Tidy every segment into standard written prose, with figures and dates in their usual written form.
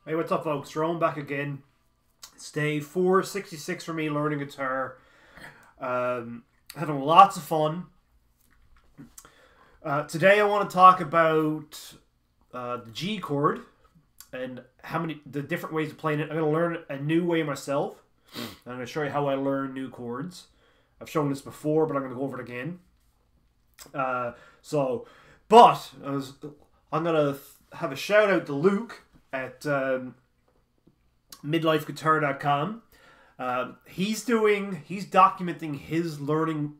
Hey, what's up, folks? Jerome back again. It's day 466 for me learning guitar. Having lots of fun. Today I want to talk about the G chord and the different ways of playing it. I'm going to learn a new way myself. I'm going to show you how I learn new chords. I've shown this before, but I'm going to go over it again. I'm going to have a shout out to Luke at midlifeguitar.com. He's documenting his learning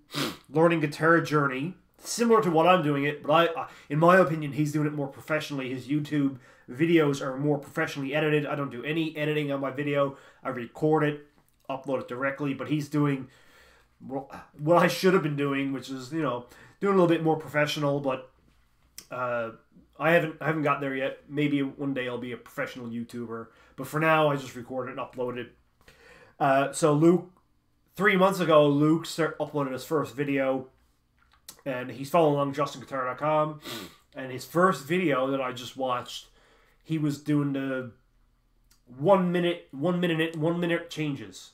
guitar journey, similar to what I'm doing it, but in my opinion, he's doing it more professionally. His YouTube videos are more professionally edited. I don't do any editing on my video. I record it, upload it directly, but he's doing what I should have been doing, which is, doing a little bit more professional, but I haven't got there yet. Maybe one day I'll be a professional YouTuber. But for now, I just record it and upload it. So Luke, 3 months ago, Luke uploaded his first video. And he's following along justinguitar.com. And his first video that I just watched, he was doing the 1 minute changes.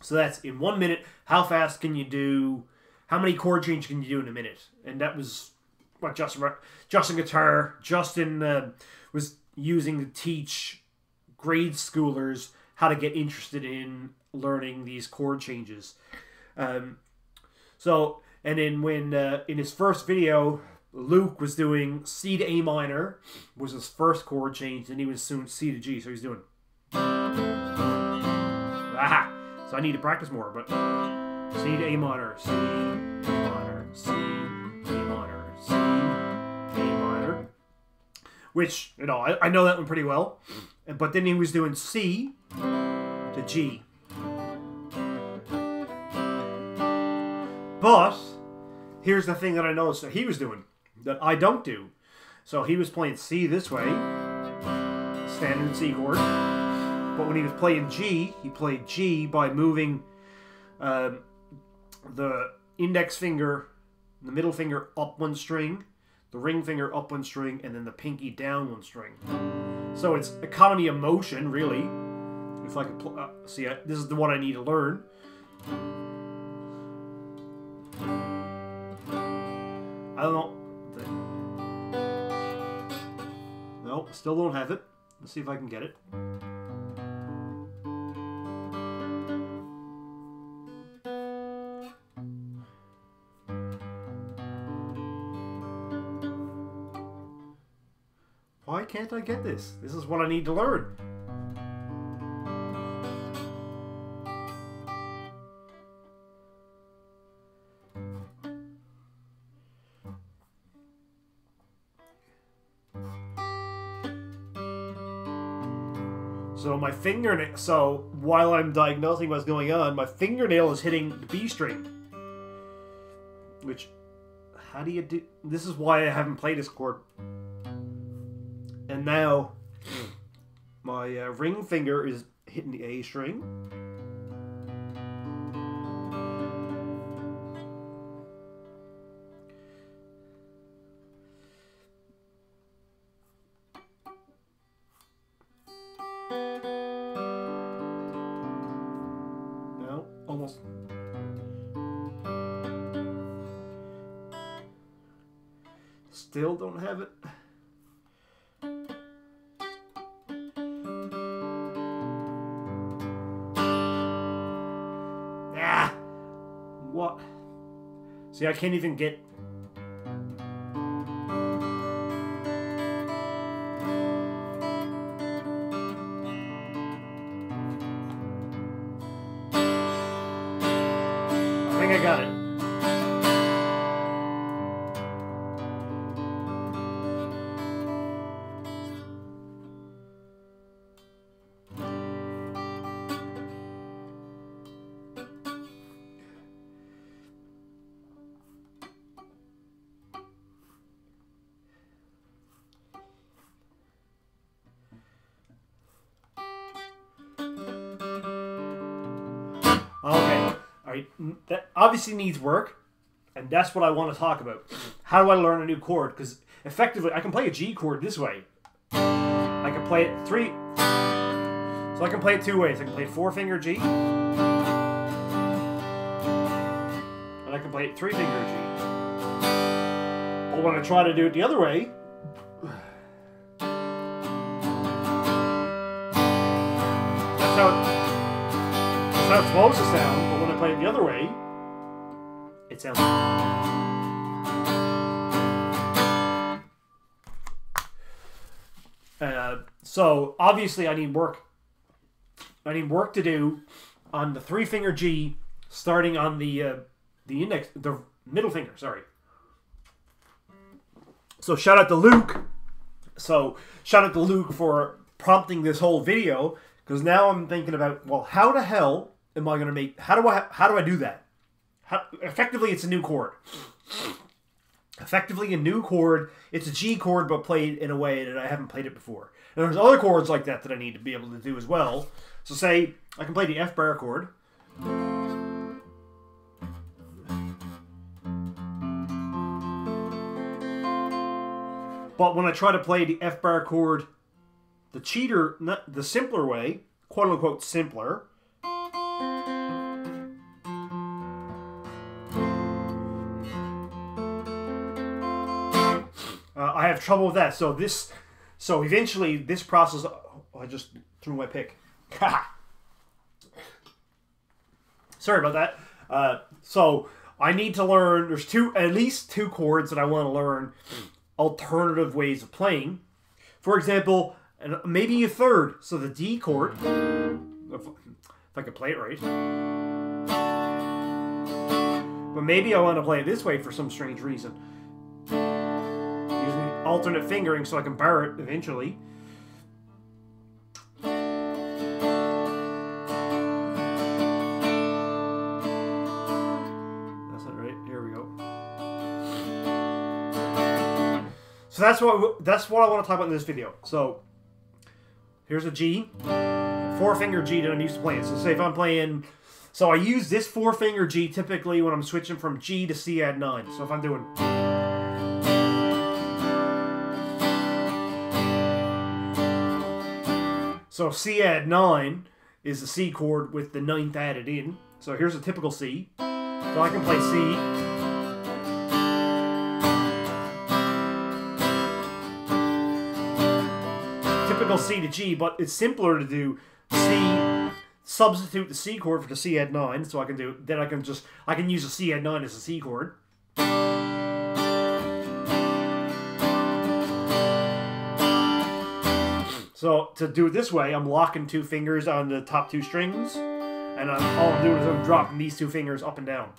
So that's in 1 minute, how fast can you do, how many chord changes can you do in a minute? And that was what Justin was using to teach grade schoolers how to get interested in learning these chord changes. In his first video, Luke was doing C to A minor, was his first chord change, and he was soon C to G, so he's doing. Aha! So I need to practice more, but C to A minor, C, A minor, C, which, I know that one pretty well. But then he was doing C to G. But here's the thing that I noticed that he was doing that I don't do. So he was playing C this way, standard C chord. But when he was playing G, he played G by moving the index finger, the middle finger up one string, the ring finger up one string, and then the pinky down one string. So it's economy of motion, really. If I could see, this is the one I need to learn. I don't know. No, still don't have it. Let's see if I can get it. Why can't I get this? This is what I need to learn. So while I'm diagnosing what's going on, my fingernail is hitting the B string. Which, how do you do? This is why I haven't played this chord. And now, my ring finger is hitting the A string. No, almost. Still don't have it. What? See, I can't even get... I think I got it. Okay, alright, that obviously needs work, and that's what I want to talk about. How do I learn a new chord? Because effectively, I can play a G chord this way. I I can play it three. So I can play it two ways. I can play it 4-finger G, and I can play it 3-finger G. But when I try to do it the other way, that's how it's supposed to sound. But when I play it the other way, it sounds. So obviously I need work. I need work to do on the 3-finger G, starting on the middle finger. Sorry. So shout out to Luke. Shout out to Luke for prompting this whole video, because now I'm thinking about, well, how the hell am I gonna make? How do I do that? Effectively, it's a new chord. Effectively, a new chord. It's a G chord, but played in a way that I haven't played it before. And there's other chords like that I need to be able to do as well. So say I can play the F bar chord. But when I try to play the F bar chord, the cheater, not the simpler way, quote unquote simpler, I have trouble with that. So eventually this process. Oh, I just threw my pick. Sorry about that. So I need to learn. There's at least two chords that I want to learn alternative ways of playing. For example, and maybe a third. So the D chord, if I could play it right. But maybe I want to play it this way for some strange reason. Using alternate fingering so I can bar it eventually. That's not right. Here we go. So that's what I want to talk about in this video. So here's a G, 4-finger G that I'm used to playing. So say if I'm playing, so I use this 4-finger G typically when I'm switching from G to C add 9. So if I'm doing, so C add 9 is the C chord with the 9th added in. So here's a typical C. So I can play C. Typical C to G, but it's simpler to do C, substitute the C chord for the C add 9, so I can do, then I can use a C add 9 as a C chord. So to do it this way, I'm locking 2 fingers on the top 2 strings, and all I'm doing is I'm dropping these 2 fingers up and down.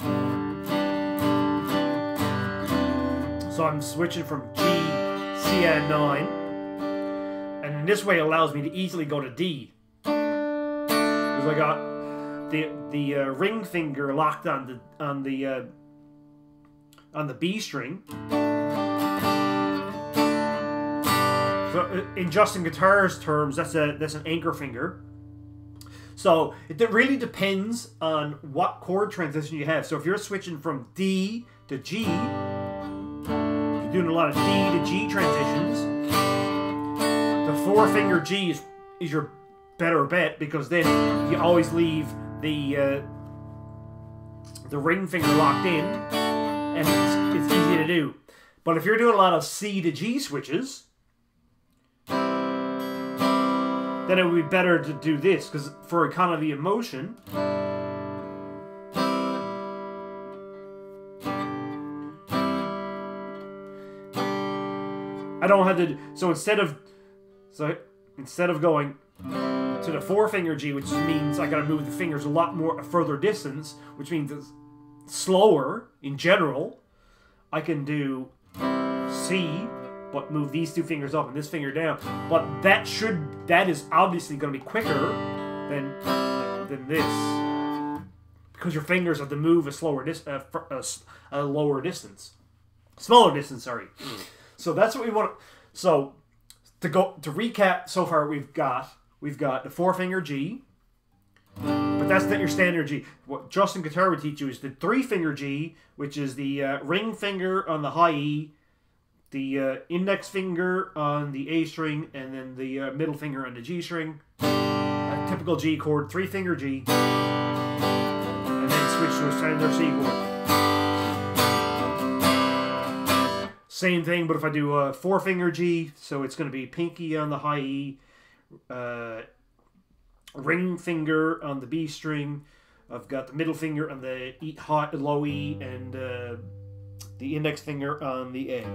So I'm switching from G, C add 9. And in this way, it allows me to easily go to D, because I got the ring finger locked on the B string. So in Justin Guitar's terms, that's an anchor finger. So it really depends on what chord transition you have. So if you're switching from D to G, if you're doing a lot of D to G transitions, the 4-finger G is your better bet, because then you always leave the ring finger locked in, and it's easy to do. But if you're doing a lot of C to G switches, then it would be better to do this, because for economy of motion, I don't have to. So instead of going to the 4-finger G, which means I got to move the fingers a lot more further distance, which means it's slower in general, I can do C, but move these 2 fingers up and this finger down. But that is obviously going to be quicker than this, because your fingers have to move a slower a lower distance, smaller distance. Sorry. So that's what we want. So to recap, so far we've got the 4-finger G, but that's not your standard G. What Justin Guitar would teach you is the 3-finger G, which is the ring finger on the high E, the index finger on the A string, and then the middle finger on the G string. A typical G chord, 3-finger G, and then switch to a standard C chord. Same thing, but if I do a 4-finger G, so it's going to be pinky on the high E, ring finger on the B string. I've got the middle finger on the low E, and the index finger on the A.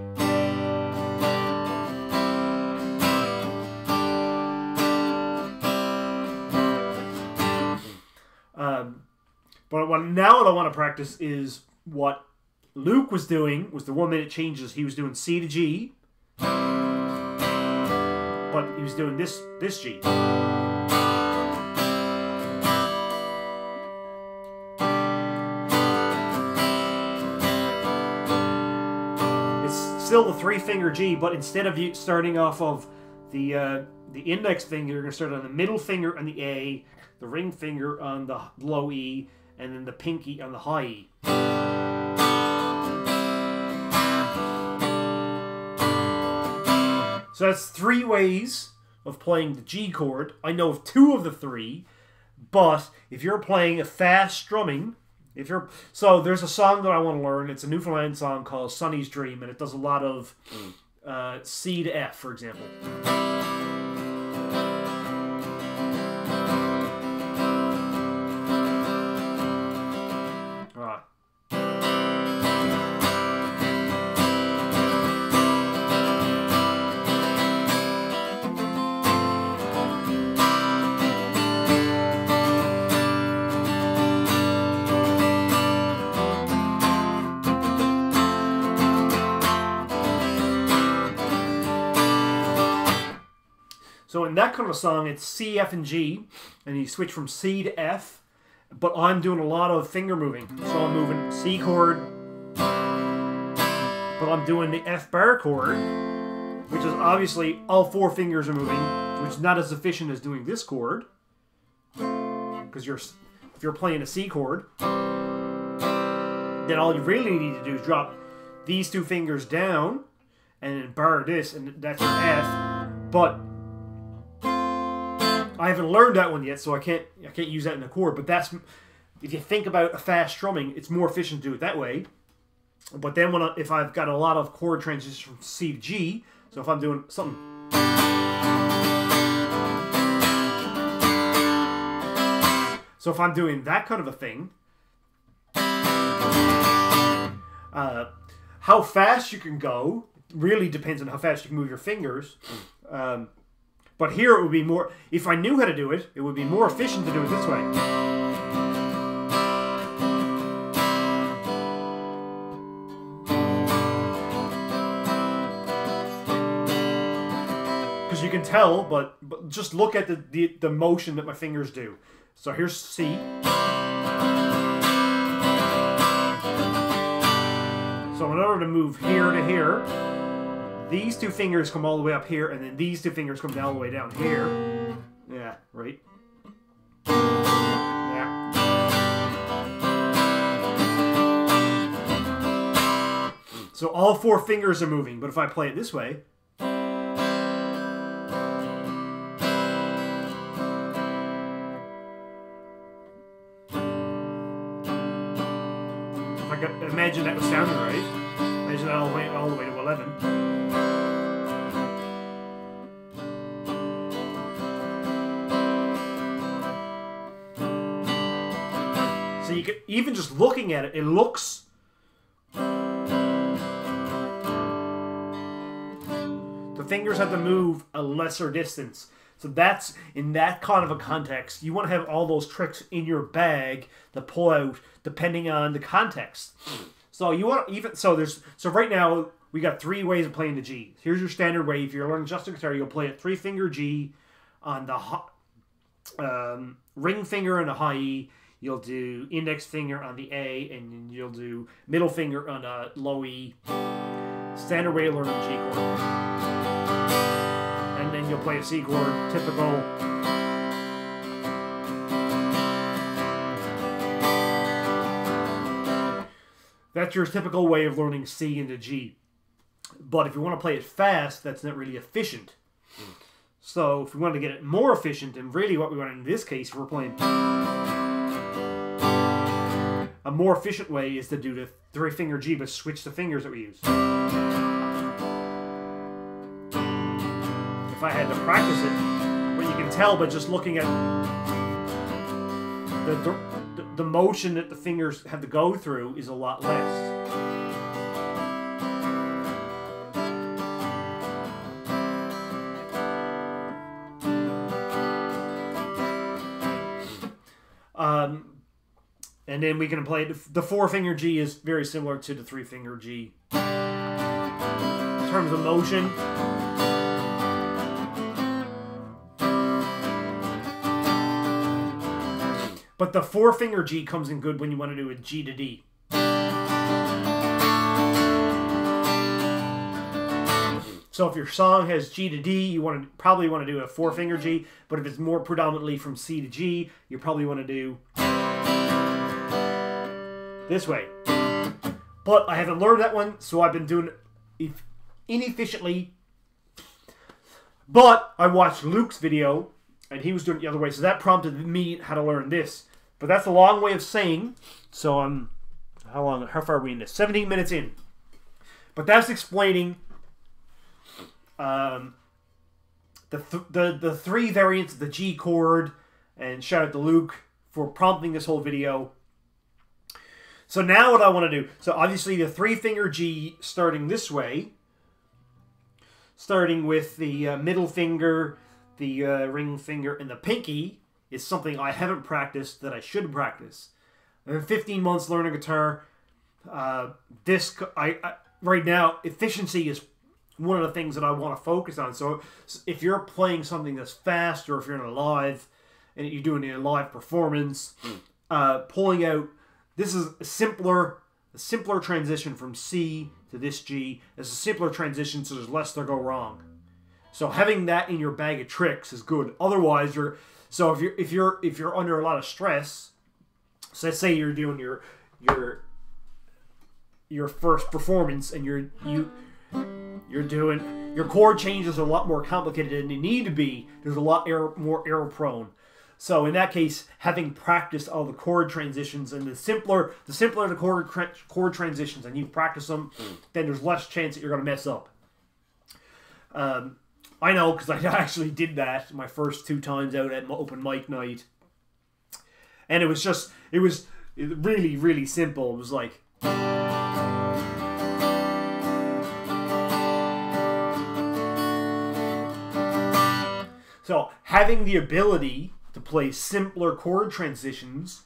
But now what I want to practice is what Luke was doing, was the 1-minute changes. He was doing C to G, but he was doing this G. Still the 3-finger G, but instead of you starting off of the index finger, you're going to start on the middle finger on the A, the ring finger on the low E, and then the pinky on the high E. So that's 3 ways of playing the G chord. I know of 2 of the 3, but if you're playing a fast strumming, so there's a song that I want to learn. It's a Newfoundland song called Sonny's Dream, and it does a lot of C to F, for example. So in that kind of song, it's C, F, and G, and you switch from C to F, but I'm doing a lot of finger moving. So I'm moving C chord, but I'm doing the F bar chord, which is obviously all 4 fingers are moving, which is not as efficient as doing this chord, because if you're playing a C chord, then all you really need to do is drop these 2 fingers down, and then bar this, and that's an F, but I haven't learned that one yet, so I can't use that in a chord. But that's, if you think about a fast strumming, it's more efficient to do it that way. But then if I've got a lot of chord transitions from C to G, so if I'm doing something, so if I'm doing that kind of a thing, how fast you can go really depends on how fast you can move your fingers. But here it would be more, if I knew how to do it, it would be more efficient to do it this way. Because you can tell, but just look at the motion that my fingers do. So here's C. So in order to move here to here, these 2 fingers come all the way up here, and then these 2 fingers come all the way down here. Yeah, right? Yeah. So all 4 fingers are moving, but if I play it this way, if I could imagine that was sounding right, imagine that all the way to 11. So you can, even just looking at it, it looks, the fingers have to move a lesser distance. So that's, in that kind of a context, you want to have all those tricks in your bag to pull out depending on the context. So you want to so right now we got 3 ways of playing the G. Here's your standard way. If you're learning just a guitar, you'll play a 3-finger G on the ring finger and a high E. You'll do index finger on the A, and then you'll do middle finger on a low E. Standard way to learn the G chord. And then you'll play a C chord, typical. That's your typical way of learning C into G. But if you want to play it fast, that's not really efficient. So if we want to get it more efficient, and really what we want in this case, if we're playing, a more efficient way is to do the 3-finger G, but switch the fingers that we use. If I had to practice it, what you can tell by just looking at the motion that the fingers have to go through is a lot less. And then we can play the 4-finger G is very similar to the 3-finger G in terms of motion. But the 4-finger G comes in good when you want to do a G to D. So if your song has G to D, you probably want to do a 4-finger G. But if it's more predominantly from C to G, you probably want to do this way. But I haven't learned that one, so I've been doing it inefficiently. But I watched Luke's video, and he was doing it the other way, so that prompted me how to learn this. But that's a long way of saying. So how far are we in this? 17 minutes in. But that's explaining the 3 variants of the G chord. And shout out to Luke for prompting this whole video. So now what I want to do, so obviously the 3-finger G starting this way, starting with the middle finger, the ring finger, and the pinky, is something I haven't practiced that I should practice. I've been 15 months learning guitar. Right now, efficiency is one of the things that I want to focus on. So if you're playing something that's fast, or if you're in a live, and you're doing a live performance, pulling out, this is a simpler transition from C to this G. It's a simpler transition, so there's less to go wrong. So having that in your bag of tricks is good. Otherwise, if you're under a lot of stress, so let's say you're doing your first performance, and you're doing your chord changes are a lot more complicated than they need to be. There's a lot more error prone. So in that case, having practiced all the chord transitions, and the simpler the chord transitions, and you've practiced them, then there's less chance that you're going to mess up. I know, because I actually did that my first 2 times out at my open mic night, and it was really, really simple. It was like, so having the ability to play simpler chord transitions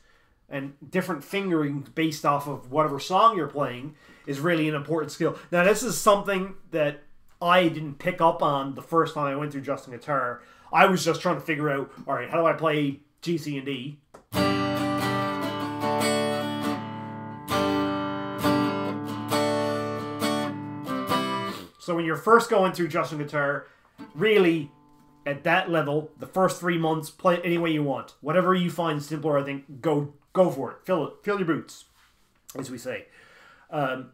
and different fingering based off of whatever song you're playing is really an important skill. Now, this is something that I didn't pick up on the first time I went through Justin Guitar. I was just trying to figure out, all right, how do I play G, C, and D? So when you're first going through Justin Guitar, really, at that level, the first 3 months, play it any way you want. Whatever you find simpler, I think, go for it. Fill your boots, as we say. Because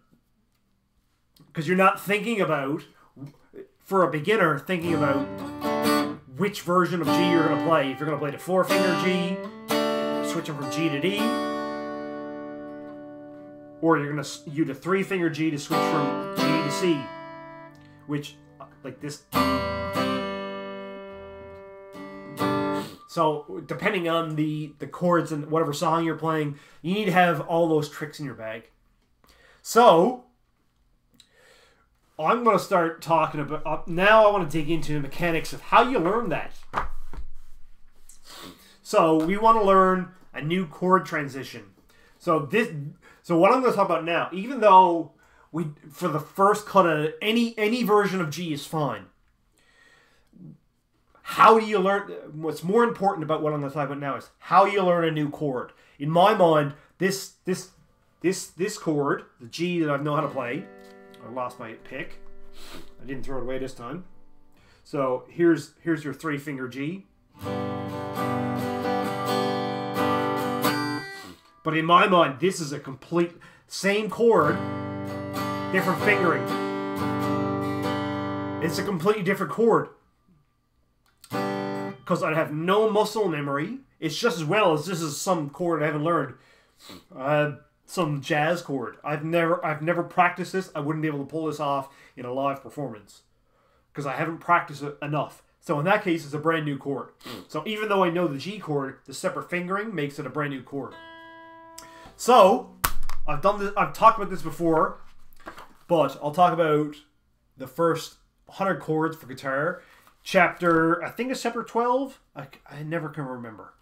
you're not thinking about, for a beginner, thinking about which version of G you're going to play. If you're going to play the 4-finger G, switching from G to D, or you're going to use the 3-finger G to switch from G to C, which, like this. So, depending on the chords and whatever song you're playing, you need to have all those tricks in your bag. So, I'm going to start talking about... now I want to dig into the mechanics of how you learn that. So, we want to learn a new chord transition. So what I'm going to talk about now, even though for the first cut of any version of G is fine. How do you learn? What's more important about what I'm going to talk about now is how you learn a new chord. In my mind, this chord, the G that I know how to play. I lost my pick. I didn't throw it away this time. So here's your 3-finger G. But in my mind, this is a complete same chord, different fingering. it's a completely different chord. Because I have no muscle memory. It's just as well as this is some chord I haven't learned. Some jazz chord. I've never practiced this. I wouldn't be able to pull this off in a live performance. Because I haven't practiced it enough. So in that case, it's a brand new chord. So even though I know the G chord, the separate fingering makes it a brand new chord. So, I've talked about this before, but I'll talk about the first 100 chords for guitar. I think it's chapter 12. I never can remember.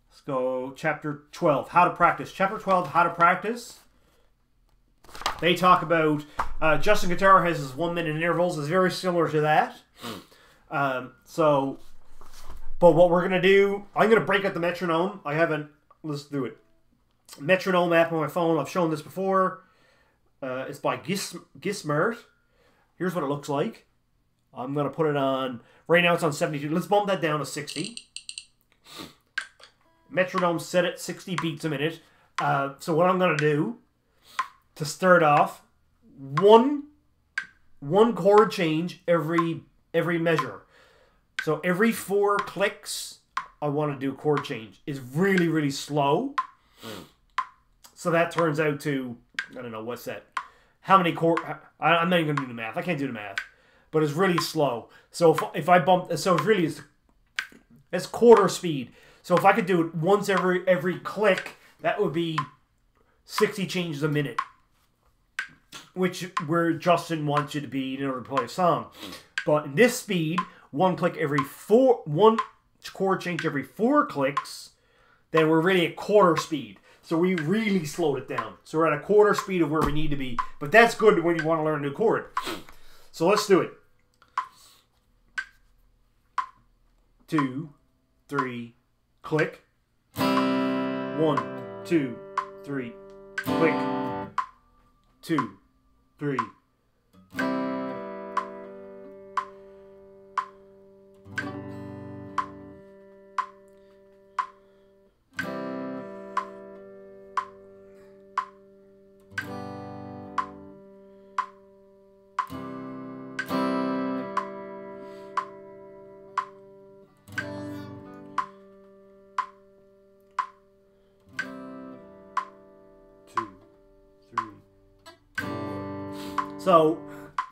Let's go chapter 12, how to practice. Chapter 12, how to practice. They talk about, Justin Guitar has his 1 minute intervals. It's very similar to that. But what we're going to do, I'm going to break out the metronome. Let's do it. Metronome app on my phone. I've shown this before. It's by Gizmert. Here's what it looks like. I'm going to put it on, right now it's on 72. Let's bump that down to 60. Metronome set at 60 beats a minute. So what I'm going to do, to start off, one chord change every measure. So every 4 clicks, I want to do a chord change. It's really, really slow. So that turns out to, I don't know, what's that? How many chords? I'm not even going to do the math. I can't do the math. But it's really slow. So if I bump, so it's quarter speed. So if I could do it once every click, that would be 60 changes a minute. Where Justin wants you to be in order to play a song. But in this speed, one chord change every 4 clicks, then we're really at quarter speed. So we really slowed it down. So we're at a quarter speed of where we need to be. But that's good when you want to learn a new chord. So let's do it. 2, 3, click. 1, 2, 3, click. 2, 3. So,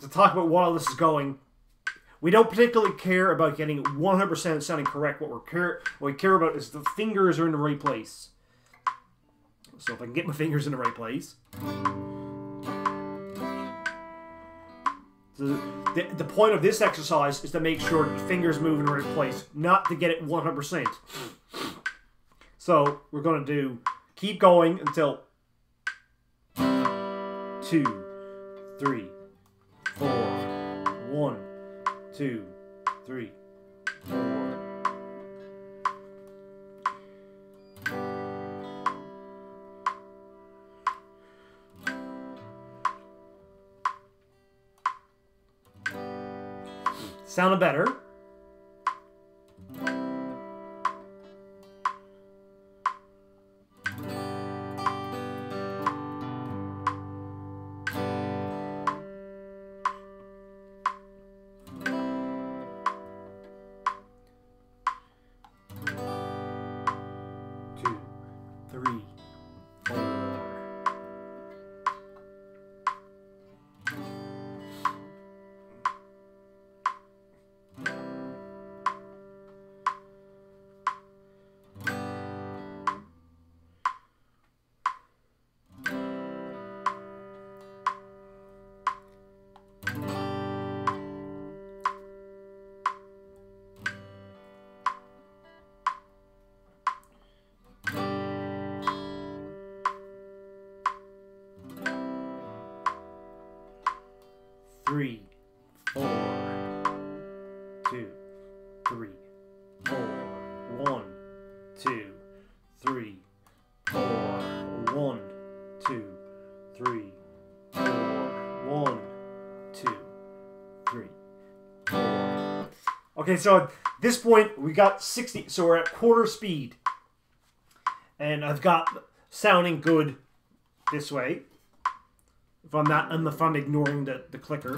to talk about what all this is going, we don't particularly care about getting 100% sounding correct. What we care about is the fingers are in the right place. So if I can get my fingers in the right place. So the point of this exercise is to make sure the fingers move in the right place, not to get it 100%. So we're going to keep going until 2, 3, 4, 1, 2, 3, 4. Sounded better. Three, 4, 2, 3, 4, 1, 2, 3, 4, 1, 2, 3, 4, 1, 2, 3, 4. Okay, so at this point we got 60, so we're at quarter speed. And I've got sounding good this way. If I'm ignoring the clicker.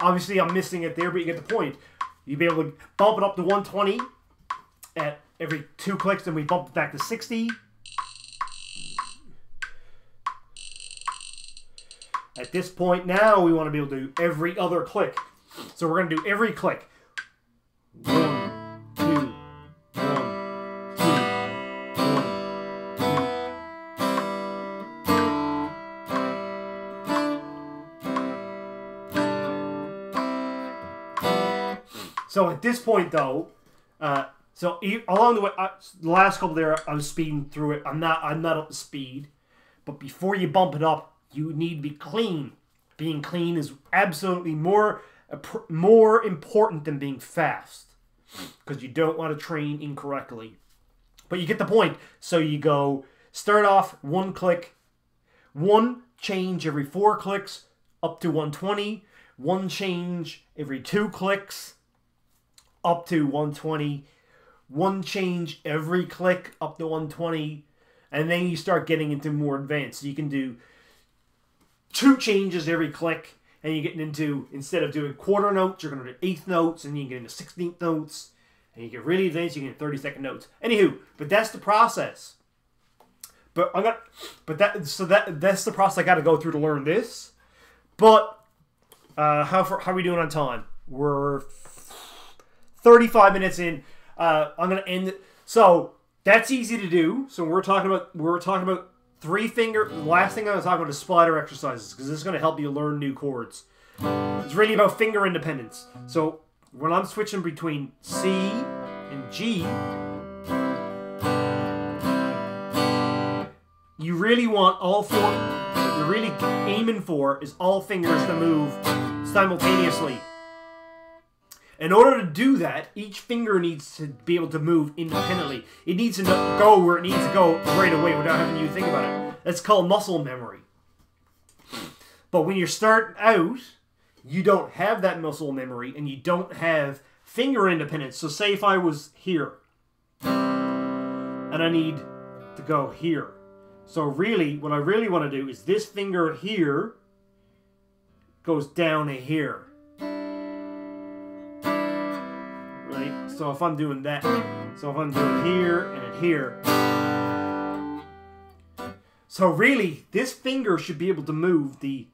Obviously, I'm missing it there, but you get the point. You'll be able to bump it up to 120 at every 2 clicks, then we bump it back to 60. At this point now, we want to be able to do every other click. So we're going to do every click. 1, 2, 1, 2, 1, 2. So at this point, though, along the way, the last couple there, I was speeding through it. I'm not up to speed, but before you bump it up, you need to be clean. Being clean is absolutely more important than being fast, because you don't want to train incorrectly. But you get the point. So you go, start off 1 click, 1 change every 4 clicks, up to 120, 1 change every 2 clicks, up to 120, 1 change every click, up to 120, and then you start getting into more advanced. So you can do 2 changes every click, and you're getting into, instead of doing quarter notes, you're going to do 1/8 notes, and you can get into 16th notes, and you get really advanced, you get 30-second notes. Anywho, but that's the process. That's the process I got to go through to learn this. But how are we doing on time? We're 35 minutes in. I'm going to end it. So that's easy to do. So we're talking about 3 finger. The last thing I'm going to talk about is splitter exercises, because this is going to help you learn new chords. It's really about finger independence. So when I'm switching between C and G, you really want all 4. What you're really aiming for is all fingers to move simultaneously. In order to do that, each finger needs to be able to move independently. It needs to go where it needs to go right away without having you think about it. That's called muscle memory. But when you're starting out, you don't have that muscle memory, and you don't have finger independence. So say if I was here, and I need to go here. So really, what I really want to do is this finger here goes down to here. So if I'm doing that, so if I'm doing here and here. So really, this finger should be able to move, the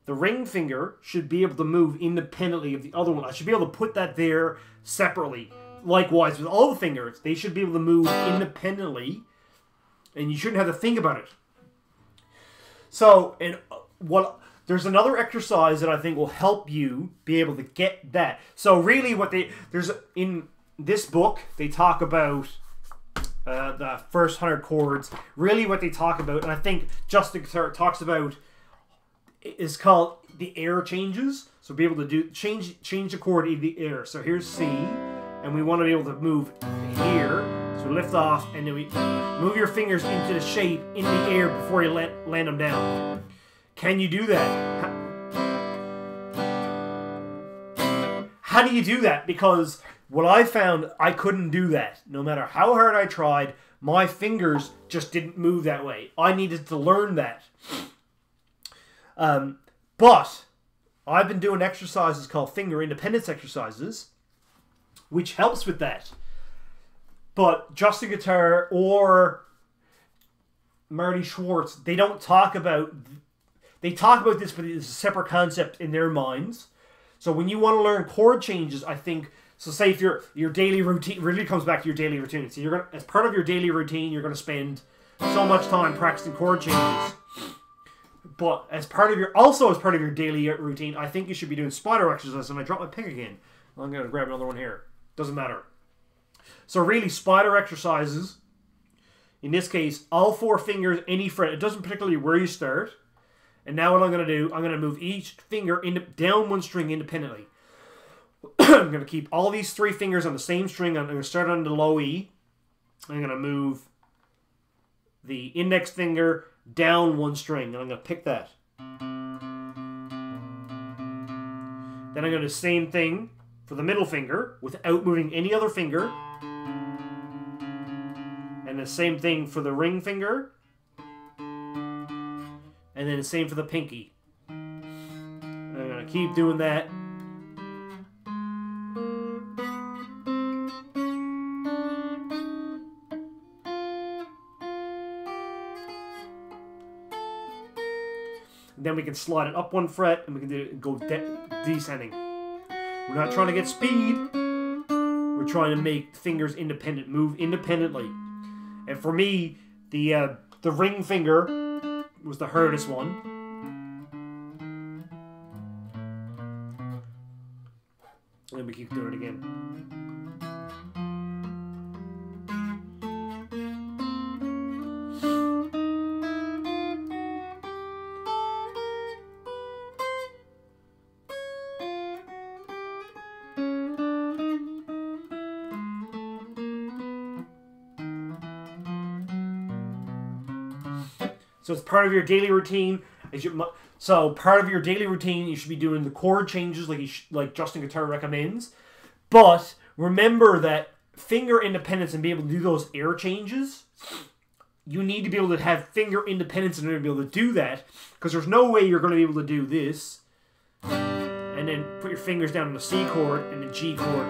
ring finger should be able to move independently of the other one. I should be able to put that there separately. Likewise, with all the fingers, they should be able to move independently, and you shouldn't have to think about it. So, and there's another exercise that I think will help you be able to get that. So really there's in this book, they talk about the first 100 chords. Really what they talk about, and I think Justin Guitar talks about, is called the air changes. So be able to change the chord in the air. So here's C, and we want to be able to move here. So lift off, and then we move your fingers into the shape in the air before you land them down. Can you do that? How do you do that? Because what I found, I couldn't do that. No matter how hard I tried, my fingers just didn't move that way. I needed to learn that. But I've been doing exercises called finger independence exercises, which helps with that. But Justin Guitar or Marty Schwartz, they don't talk about... They talk about this, but it's a separate concept in their minds. So when you want to learn chord changes, I think... So say if your daily routine... really comes back to your daily routine. So you're gonna, as part of your daily routine, you're going to spend so much time practicing chord changes. But as part of your daily routine, I think you should be doing spider exercises. And I dropped my pick again. I'm going to grab another one here. Doesn't matter. So really, spider exercises, in this case, all 4 fingers, any fret. It doesn't particularly where you start. And now what I'm going to do, I'm going to move each finger down one string independently. I'm going to keep all these 3 fingers on the same string. I'm going to start on the low E. I'm going to move the index finger down one string, and I'm going to pick that. Then I'm going to do the same thing for the middle finger without moving any other finger. And the same thing for the ring finger. And then the same for the pinky. And I'm going to keep doing that. Then we can slide it up 1 fret, and we can go descending. We're not trying to get speed. We're trying to make fingers independent, move independently. And for me, the ring finger was the hardest one. And then we keep doing it again. So it's part of your daily routine. So part of your daily routine, you should be doing the chord changes like Justin Guitar recommends. But remember that finger independence and be able to do those air changes, you need to be able to have finger independence in order to be able to do that. Because there's no way you're going to be able to do this and then put your fingers down on the C chord and the G chord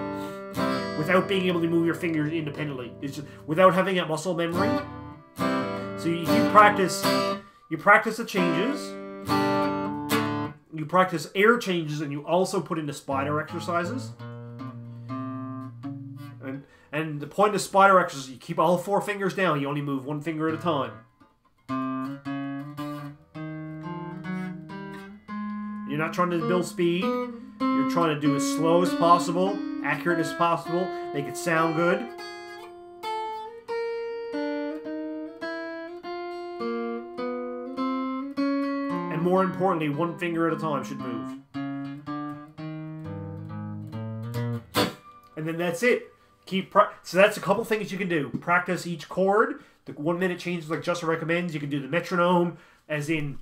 without being able to move your fingers independently. It's just without having that muscle memory. So you practice the changes, you practice air changes, and you also put in the spider exercises. And the point of spider exercises, you keep all 4 fingers down, you only move 1 finger at a time. You're not trying to build speed, you're trying to do as slow as possible, accurate as possible, make it sound good. More importantly, 1 finger at a time should move. And then that's it. So that's a couple things you can do. Practice each chord. The 1 minute changes like Justin recommends. You can do the metronome as in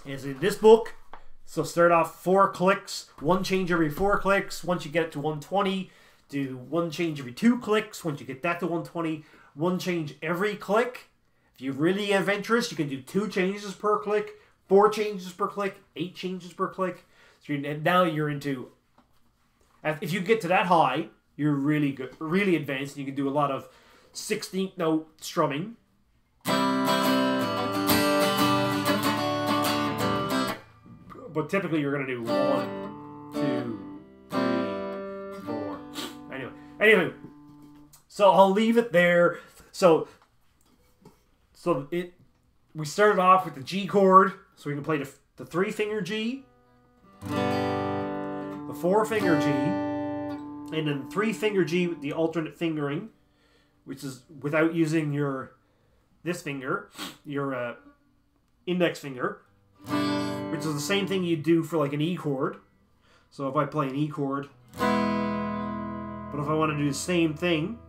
this book. So start off 4 clicks, 1 change every 4 clicks. Once you get it to 120, do 1 change every 2 clicks. Once you get that to 120, 1 change every click. If you're really adventurous, you can do 2 changes per click. 4 changes per click, 8 changes per click. So now you're into... If you get to that high, you're really good, really advanced, and you can do a lot of 16th note strumming. But typically you're going to do 1, 2, 3, 4. Anyway. So I'll leave it there. We started off with the G chord. So we can play the 3-finger G, the 4-finger G, and then 3-finger G with the alternate fingering, which is without using this finger, your index finger, which is the same thing you do for like an E chord. So if I play an E chord, but if I want to do the same thing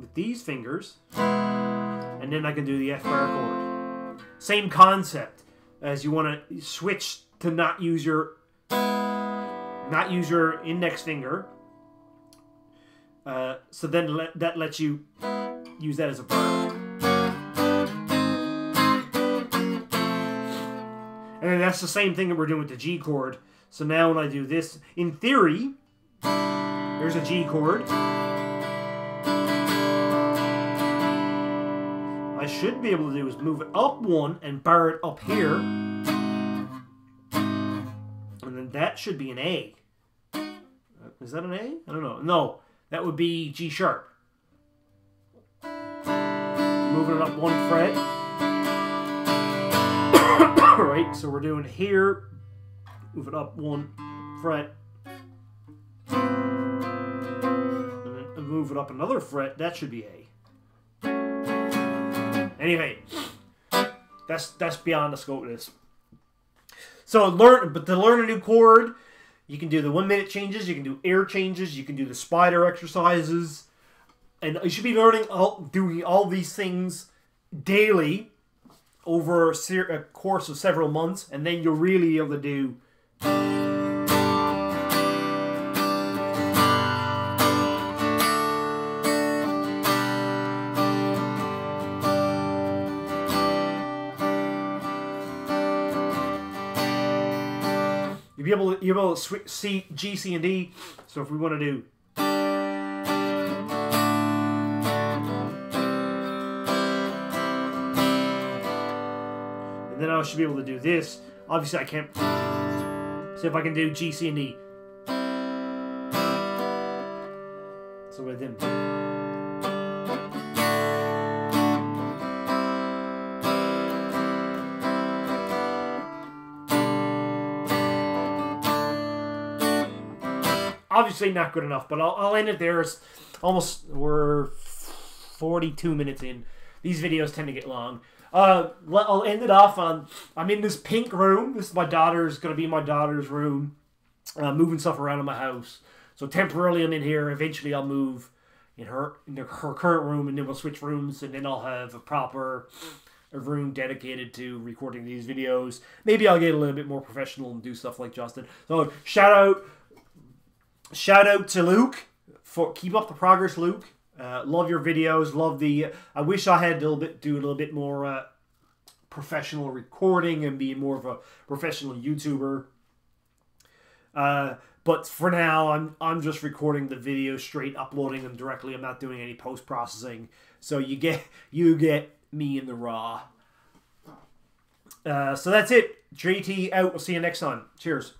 with these fingers, and then I can do the F bar chord. Same concept, as you want to switch to not use your index finger. So then that lets you use that as a bar. And then that's the same thing that we're doing with the G chord. So now when I do this, in theory, there's a G chord. I should be able to do is move it up 1 and bar it up here. And then that should be an A. Is that an A? I don't know. No, that would be G sharp. Moving it up 1 fret. Alright, so we're doing here. Move it up 1 fret. And then move it up another fret. That should be A. Anyway, that's beyond the scope of this. So to learn a new chord, you can do the 1-minute changes, you can do air changes, you can do the spider exercises, and you should be doing all these things daily over a course of several months, and then you'll really be able to do you'll be able to see G, C, and D. So if we want to do, and then I should be able to do this. Obviously, I can't. See if I can do G, C, and D. So with them. Obviously not good enough, but I'll end it there. It's we're 42 minutes in. These videos tend to get long. I'll end it off on, I'm in this pink room. This is going to be my daughter's room. Moving stuff around in my house. So temporarily I'm in here. Eventually I'll move in her current room, and then we'll switch rooms, and then I'll have a room dedicated to recording these videos. Maybe I'll get a little bit more professional and do stuff like Justin. So shout out to Luke. Keep up the progress, Luke. Love your videos. I wish I had do a little bit more professional recording and be more of a professional YouTuber. But for now, I'm just recording the videos straight, uploading them directly. I'm not doing any post processing. So you get me in the raw. So that's it. JT out. We'll see you next time. Cheers.